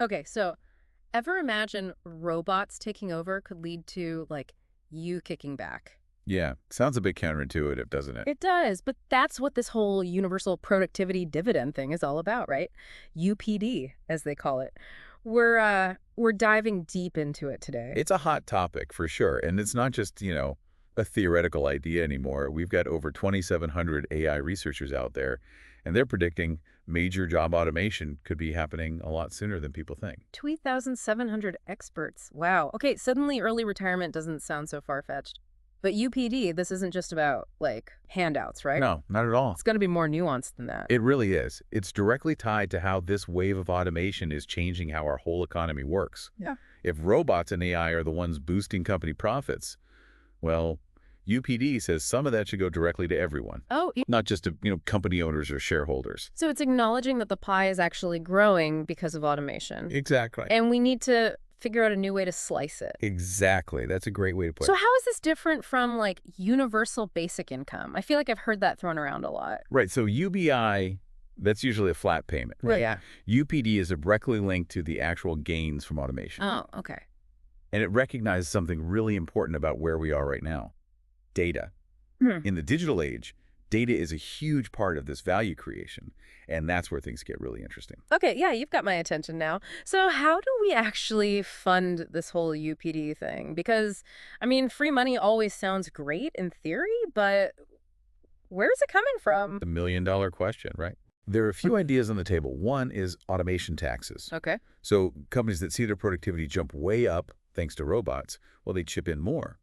Okay, so ever imagine robots taking over could lead to, like, you kicking back? Yeah, sounds a bit counterintuitive, doesn't it? It does, but that's what this whole Universal Productivity Dividend thing is all about, right? UPD, as they call it. We're diving deep into it today. It's a hot topic for sure, and it's not just, a theoretical idea anymore. We've got over 2,700 AI researchers out there, and they're predicting major job automation could be happening a lot sooner than people think. 2,700 experts. Wow. Okay, suddenly early retirement doesn't sound so far-fetched. But UPD, this isn't just about, like, handouts, right? No, not at all. It's going to be more nuanced than that. It really is. It's directly tied to how this wave of automation is changing how our whole economy works. Yeah. If robots and AI are the ones boosting company profits, well, UPD says some of that should go directly to everyone, Oh, not just to, company owners or shareholders. so it's acknowledging that the pie is actually growing because of automation. Exactly. And we need to figure out a new way to slice it. Exactly. That's a great way to put So it. how is this different from, like, universal basic income? I feel like I've heard that thrown around a lot. Right. So UBI, that's usually a flat payment. Right. Yeah. UPD is directly linked to the actual gains from automation. Oh, okay. And it recognizes something really important about where we are right now. Data. Hmm. In the digital age, data is a huge part of this value creation, and that's where things get really interesting. Okay, yeah, you've got my attention now. So how do we actually fund this whole UPD thing? Because, I mean, free money always sounds great in theory, but where's it coming from? The million-dollar question, right? There are a few ideas on the table. One is automation taxes. Okay. So companies that see their productivity jump way up thanks to robots, well, they chip in more.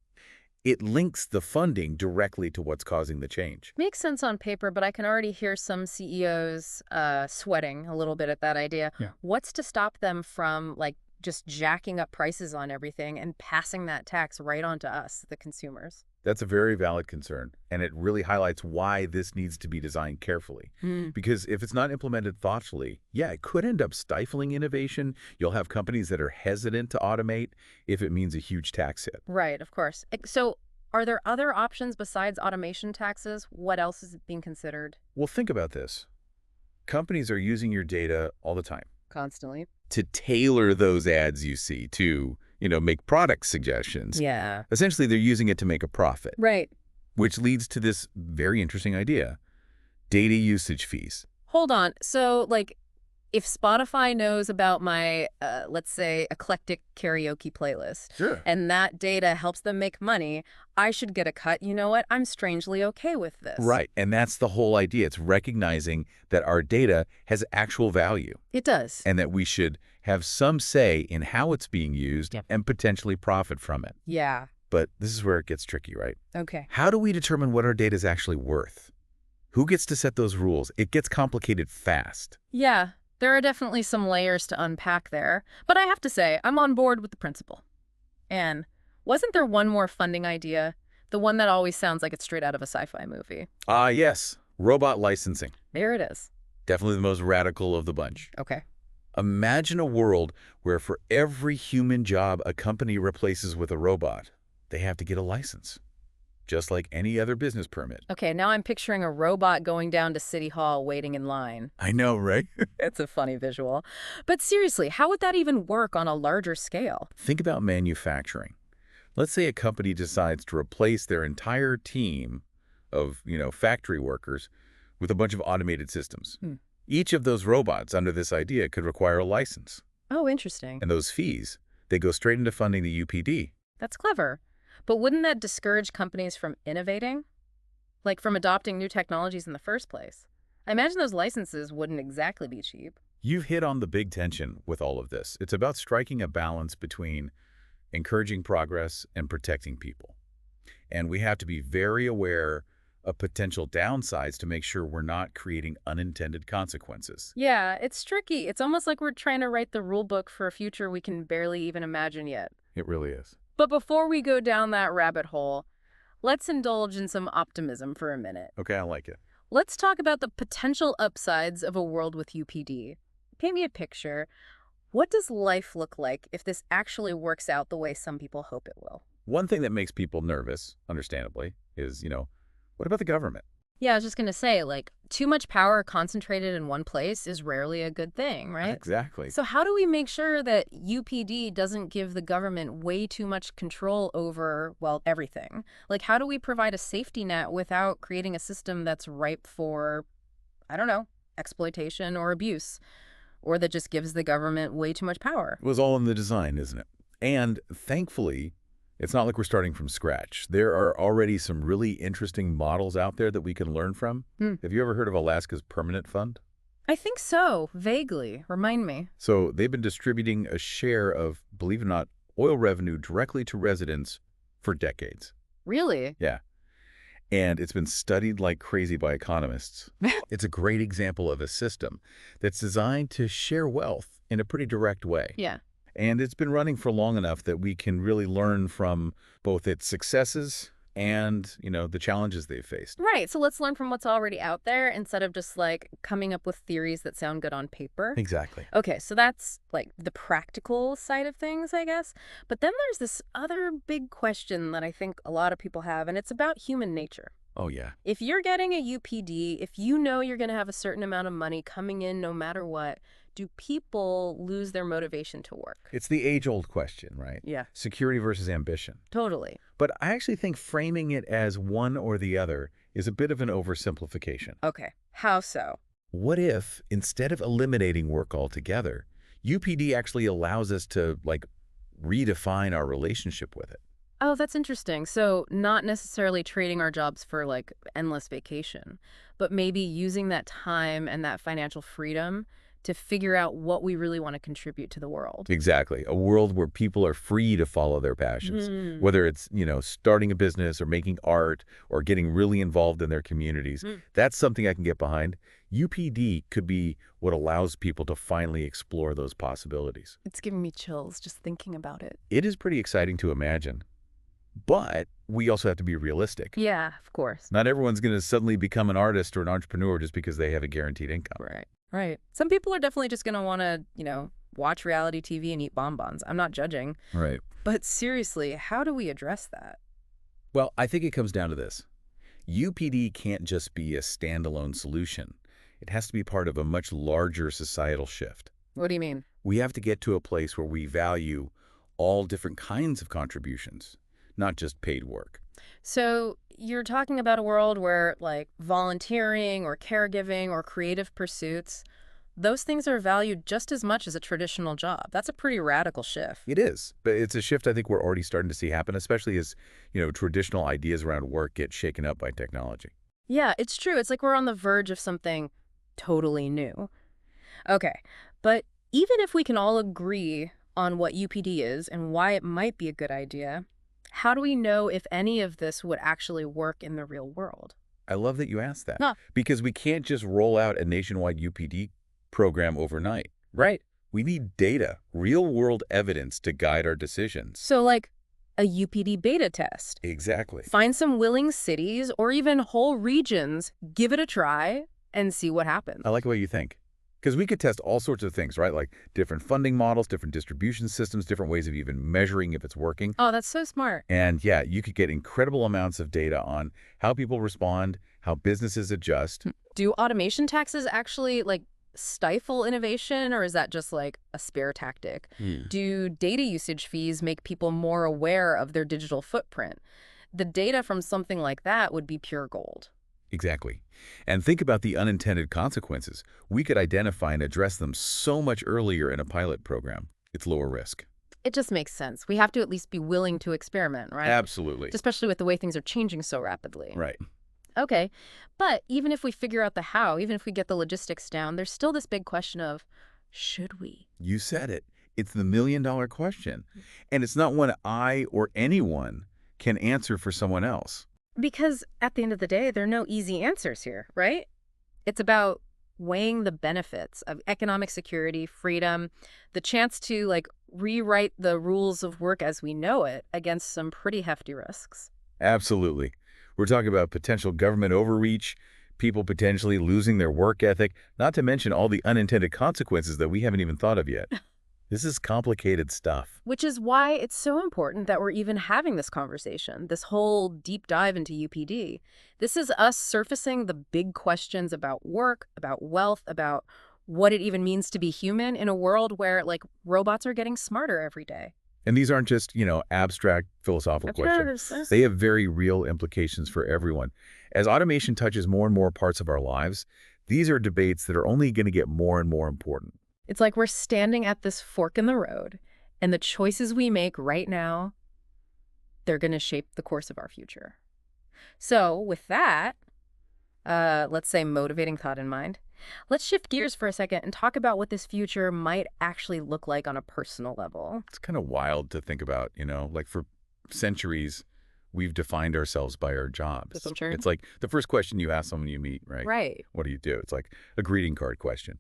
It links the funding directly to what's causing the change. Makes sense on paper, but I can already hear some CEOs sweating a little bit at that idea. Yeah. What's to stop them from, like, just jacking up prices on everything and passing that tax right on to us, the consumers? That's a very valid concern, and it really highlights why this needs to be designed carefully. Hmm. Because if it's not implemented thoughtfully, yeah, it could end up stifling innovation. You'll have companies that are hesitant to automate if it means a huge tax hit. Right, of course. So are there other options besides automation taxes? What else is being considered? Well, think about this. Companies are using your data all the time Constantly. to tailor those ads you see to, make product suggestions. Yeah. Essentially, they're using it to make a profit, Right. which leads to this very interesting idea: data usage fees. Hold on. So, like, if Spotify knows about my, let's say, eclectic karaoke playlist, Sure. and that data helps them make money, I should get a cut. You know what? I'm strangely okay with this. Right. And that's the whole idea. It's recognizing that our data has actual value It does. and that we should have some say in how it's being used Yep. and potentially profit from it. Yeah. But this is where it gets tricky, right? Okay. How do we determine what our data is actually worth? Who gets to set those rules? It gets complicated fast. Yeah. There are definitely some layers to unpack there. But I have to say, I'm on board with the principle. And wasn't there one more funding idea? The one that always sounds like it's straight out of a sci-fi movie. Ah, yes. Robot licensing. There it is. Definitely the most radical of the bunch. Okay. Imagine a world where for every human job a company replaces with a robot, they have to get a license, just like any other business permit. Okay, now I'm picturing a robot going down to City Hall waiting in line. I know, right? It's a funny visual. But seriously, how would that even work on a larger scale? Think about manufacturing. Let's say a company decides to replace their entire team of, factory workers with a bunch of automated systems. Hmm. Each of those robots under this idea could require a license. Oh, interesting. And those fees, they go straight into funding the UPD. That's clever. But wouldn't that discourage companies from innovating? Like from adopting new technologies in the first place? I imagine those licenses wouldn't exactly be cheap. You've hit on the big tension with all of this. It's about striking a balance between encouraging progress and protecting people. And we have to be very aware of potential downsides to make sure we're not creating unintended consequences. Yeah, it's tricky. It's almost like we're trying to write the rule book for a future we can barely even imagine yet. It really is. But before we go down that rabbit hole, let's indulge in some optimism for a minute. Okay, I like it. Let's talk about the potential upsides of a world with UPD. Paint me a picture. What does life look like if this actually works out the way some people hope it will? One thing that makes people nervous, understandably, is, what about the government? Yeah, I was just gonna say, like, too much power concentrated in one place is rarely a good thing, right? Exactly. So how do we make sure that UPD doesn't give the government way too much control over, well, everything? Like, how do we provide a safety net without creating a system that's ripe for, I don't know, exploitation or abuse, or that just gives the government way too much power? It was all in the design, isn't it? And thankfully, it's not like we're starting from scratch. There are already some really interesting models out there that we can learn from. Hmm. Have you ever heard of Alaska's Permanent Fund? I think so, vaguely. Remind me. So they've been distributing a share of, believe it or not, oil revenue directly to residents for decades. Really? Yeah. And it's been studied like crazy by economists. It's a great example of a system that's designed to share wealth in a pretty direct way. Yeah. And it's been running for long enough that we can really learn from both its successes and, the challenges they've faced. Right. So let's learn from what's already out there instead of just like coming up with theories that sound good on paper. Exactly. Okay, so that's like the practical side of things, I guess. But then there's this other big question that I think a lot of people have, and it's about human nature. Oh, yeah. If you're getting a UPD, if you know you're going to have a certain amount of money coming in no matter what, do people lose their motivation to work? It's the age-old question, right? Yeah, Security versus ambition. totally. But I actually think framing it as one or the other is a bit of an oversimplification. Okay, how so? What if, instead of eliminating work altogether, UPD actually allows us to, redefine our relationship with it? Oh, that's interesting. So, not necessarily trading our jobs for like endless vacation, but maybe using that time and that financial freedom to figure out what we really want to contribute to the world. Exactly. A world where people are free to follow their passions, Mm. whether it's, starting a business or making art or getting really involved in their communities. Mm. That's something I can get behind. UPD could be what allows people to finally explore those possibilities. It's giving me chills just thinking about it. It is pretty exciting to imagine, but we also have to be realistic. Yeah, of course. Not everyone's going to suddenly become an artist or an entrepreneur just because they have a guaranteed income. Right. Right. Some people are definitely just going to want to, watch reality TV and eat bonbons. I'm not judging. Right. But seriously, how do we address that? Well, I think it comes down to this. UPD can't just be a standalone solution. It has to be part of a much larger societal shift. What do you mean? We have to get to a place where we value all different kinds of contributions, not just paid work. So you're talking about a world where, like, volunteering or caregiving or creative pursuits, those things are valued just as much as a traditional job. That's a pretty radical shift. It is, but it's a shift I think we're already starting to see happen, especially as, traditional ideas around work get shaken up by technology. Yeah, it's true. It's like we're on the verge of something totally new. Okay, but even if we can all agree on what UPD is and why it might be a good idea, how do we know if any of this would actually work in the real world? I love that you asked that, Huh. because we can't just roll out a nationwide UPD program overnight. Right. We need data, real-world evidence to guide our decisions. So, like a UPD beta test. Exactly. Find some willing cities or even whole regions, give it a try, and see what happens. I like the way you think. Because we could test all sorts of things, right? Like different funding models, different distribution systems, different ways of even measuring if it's working. Oh, that's so smart. And yeah, you could get incredible amounts of data on how people respond, how businesses adjust. Do automation taxes actually, like, stifle innovation, or is that just like a spare tactic? Do data usage fees make people more aware of their digital footprint? The data from something like that would be pure gold. Exactly. And think about the unintended consequences. We could identify and address them so much earlier in a pilot program. It's lower risk. It just makes sense. We have to at least be willing to experiment, right? Absolutely. Especially with the way things are changing so rapidly. Right. Okay. But even if we figure out the how, even if we get the logistics down, there's still this big question of, should we? You said it. It's the million-dollar question. And it's not one I or anyone can answer for someone else. Because at the end of the day, there are no easy answers here, right? It's about weighing the benefits of economic security, freedom, the chance to, like, rewrite the rules of work as we know it against some pretty hefty risks. Absolutely. We're talking about potential government overreach, people potentially losing their work ethic, not to mention all the unintended consequences that we haven't even thought of yet. This is complicated stuff. Which is why it's so important that we're even having this conversation, this whole deep dive into UPD. This is us surfacing the big questions about work, about wealth, about what it even means to be human in a world where, like, robots are getting smarter every day. And these aren't just, abstract philosophical questions. They have very real implications for everyone. As automation touches more and more parts of our lives, these are debates that are only going to get more and more important. It's like we're standing at this fork in the road, and the choices we make right now, they're going to shape the course of our future. So with that, let's say motivating thought in mind, let's shift gears for a second and talk about what this future might actually look like on a personal level. It's kind of wild to think about, like for centuries, we've defined ourselves by our jobs. Sure. It's like the first question you ask someone you meet, right? Right. What do you do? It's like a greeting card question.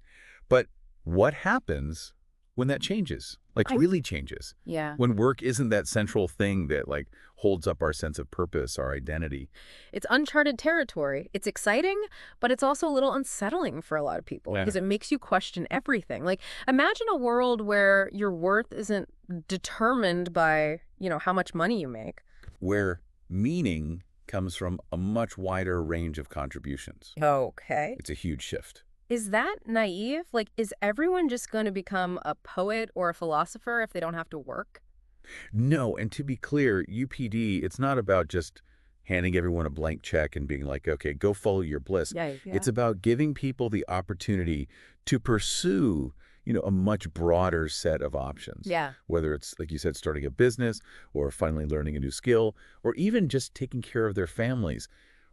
But what happens when that changes? Like really changes? Yeah. When work isn't that central thing that like holds up our sense of purpose, our identity. It's uncharted territory. It's exciting, but it's also a little unsettling for a lot of people Yeah. because it makes you question everything. Like, imagine a world where your worth isn't determined by, how much money you make. Where meaning comes from a much wider range of contributions. Okay. It's a huge shift. Is that naive? Like, is everyone just going to become a poet or a philosopher if they don't have to work? No, and to be clear, UPD, it's not about just handing everyone a blank check and being like, okay, go follow your bliss. Yeah. It's about giving people the opportunity to pursue, a much broader set of options. Yeah. Whether it's, like you said, starting a business or finally learning a new skill or even just taking care of their families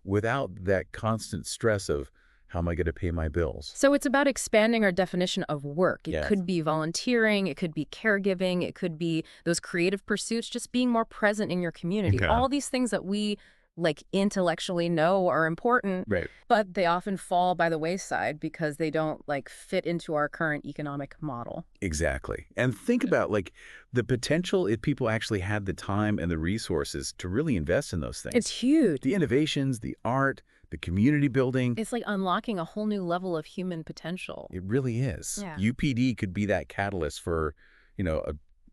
without that constant stress of, how am I going to pay my bills? So it's about expanding our definition of work. It Yes. could be volunteering, it could be caregiving, it could be those creative pursuits, just being more present in your community. Yeah. All these things that we like intellectually know are important, Right. but they often fall by the wayside because they don't like fit into our current economic model. Exactly. And think about like the potential if people actually had the time and the resources to really invest in those things. It's huge. The innovations, the art, the community building. It's like unlocking a whole new level of human potential. It really is. Yeah. UPD could be that catalyst for,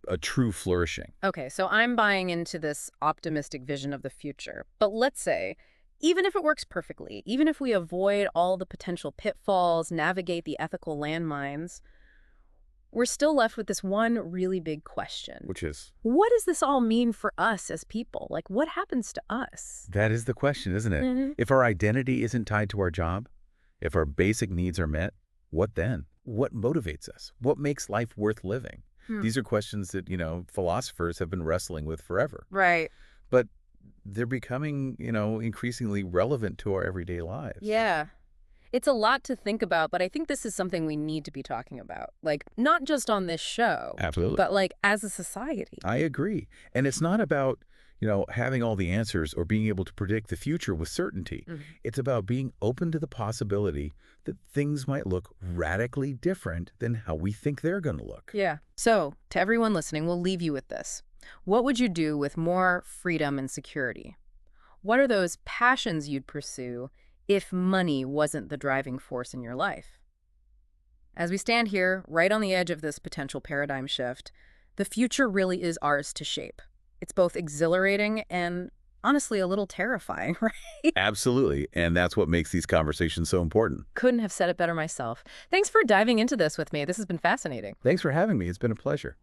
a true flourishing. Okay, so I'm buying into this optimistic vision of the future. But let's say, even if it works perfectly, even if we avoid all the potential pitfalls, navigate the ethical landmines, we're still left with this one really big question. Which is, What does this all mean for us as people? Like, what happens to us? that is the question, isn't it? Mhm. If our identity isn't tied to our job, if our basic needs are met, what then? What motivates us? What makes life worth living? These are questions that, philosophers have been wrestling with forever. Right. But they're becoming, increasingly relevant to our everyday lives. Yeah. It's a lot to think about, but I think this is something we need to be talking about. Like, not just on this show, Absolutely. but like as a society. I agree. And it's not about, having all the answers or being able to predict the future with certainty. Mhm. It's about being open to the possibility that things might look radically different than how we think they're going to look. Yeah. So, to everyone listening, we'll leave you with this. What would you do with more freedom and security? What are those passions you'd pursue if money wasn't the driving force in your life? As we stand here, right on the edge of this potential paradigm shift, the future really is ours to shape. It's both exhilarating and honestly a little terrifying, right? Absolutely. And that's what makes these conversations so important. Couldn't have said it better myself. Thanks for diving into this with me. This has been fascinating. Thanks for having me. It's been a pleasure.